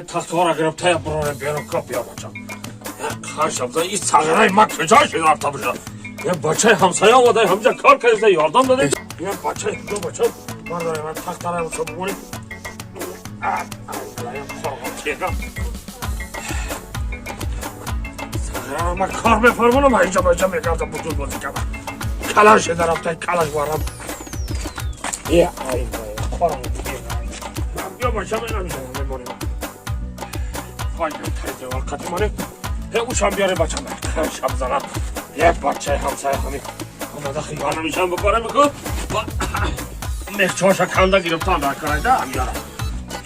تختوارا گرفته برای بیرون کپ بیا بچه خرشم این سغرای ما کجاش رفته بشه یه بچه همسایه آمده همجا کار کرده یاردم داده یه بچه دو بچه مردای من تخت رای بچه بمونی سغرای ما کار بفرمونم اینجا بچه میگردم بطول بازی کنم کلاش درفته کلاش بارم یه آی خورم بیا بچه من نمیزنم میمونیم خواهیم تایده وقتی مانه اوشم بیاره بچه من شب زنم یه بچه همسایه همی آمده خیانه میشم بکنه میکن مخچهاشا کنده گرفتن در کرده هم یارم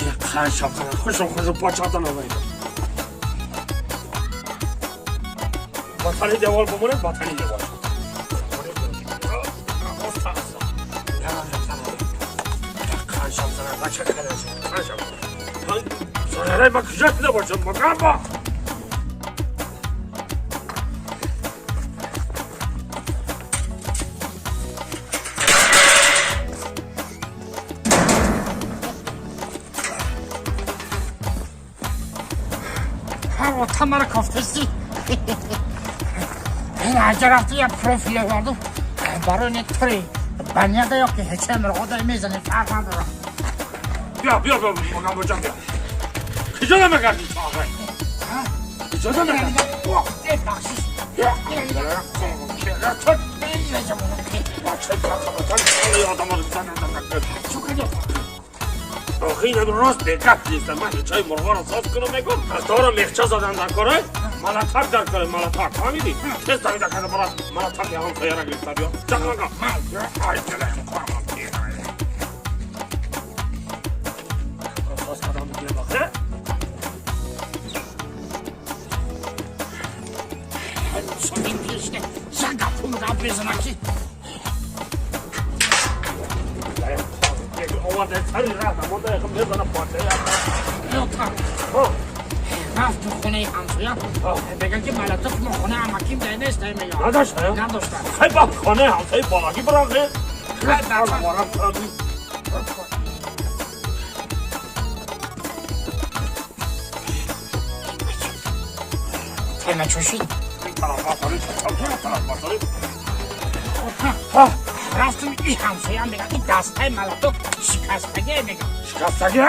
یه خیلی شب زنم خوشم بچه هاتن آمده بطنی دیوال بمونه بطنی دیوال خیلی شب زنم بچه کنه خیلی شب زنم من کجا کنه باشم بگم با تمام کافتسی این اگر رفتی یه پروفیل وردو برای نکتری بنیاده یا که هیچه مرغاده میزنی فرق نداره بیا مگم بجم بیا کجا نمگردی تو آقای کجا نمگردی ای بخشیش بچه کتابتان خیلی آدم رو زنه چو کنی آخه این هم راست بگت نیستم من چای مرغا رو ساز کنم میگم از دارم میخچه زدن در کاره ملتک در کاره ملتک فهمیدی؟ تست دامیده کنه برات ملتک یه هم خیره گرفته بیا چه کنگا آی دلم خورم ساز کدام بگیر باخته این پیشنه زنگا پولگا بزنکی آورده سری رفتم مانده یکم بزنم پاته رفت تو خونه همسویا بگن که ملتک ما خونه همکیم ده نیست میگم نداشته؟ نداشتن خیلی با خانه همسایی بالاگی برانه خیلی بارم کردی تیمه چوشی رفتم این همسویا هم بگن این دسته ملتک شکستگه میگم شکستگی؟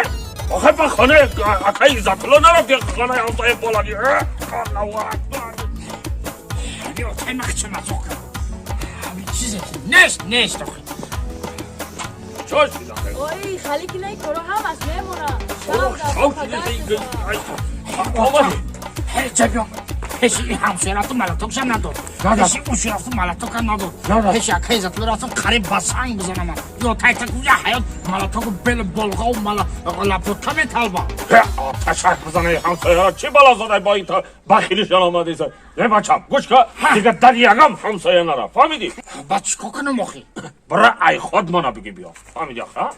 آخه با خانه اکای عزت الله نرفتی خانه همسایه بالاگی الله اکبر بیا تیمه خچه مزوکم همین چیزی که نیست آخه چاش میدم اوی خالی که نه کارو هم از میمونه آمدی هیچه بیام هیچی این همسوی رفتم ملتکش هم نداد هیچی اوشی رفتم ملتک هم نداد هیچی اکای عزت الله رفتم قریب بسنگ بزنم یا تایتک ویا حیات ملتک بل بلغا و لپوتا میتلبا تشک بزنه همسایه را چی بلا زده با این تا بخیلیشان آمده ایسا یه بچم گوش که دیگه در یکم همسایه نره فهمیدی؟ بعد چکا کنم آخی؟ برای ای خود منو بگی بیا فهمیدی آخه؟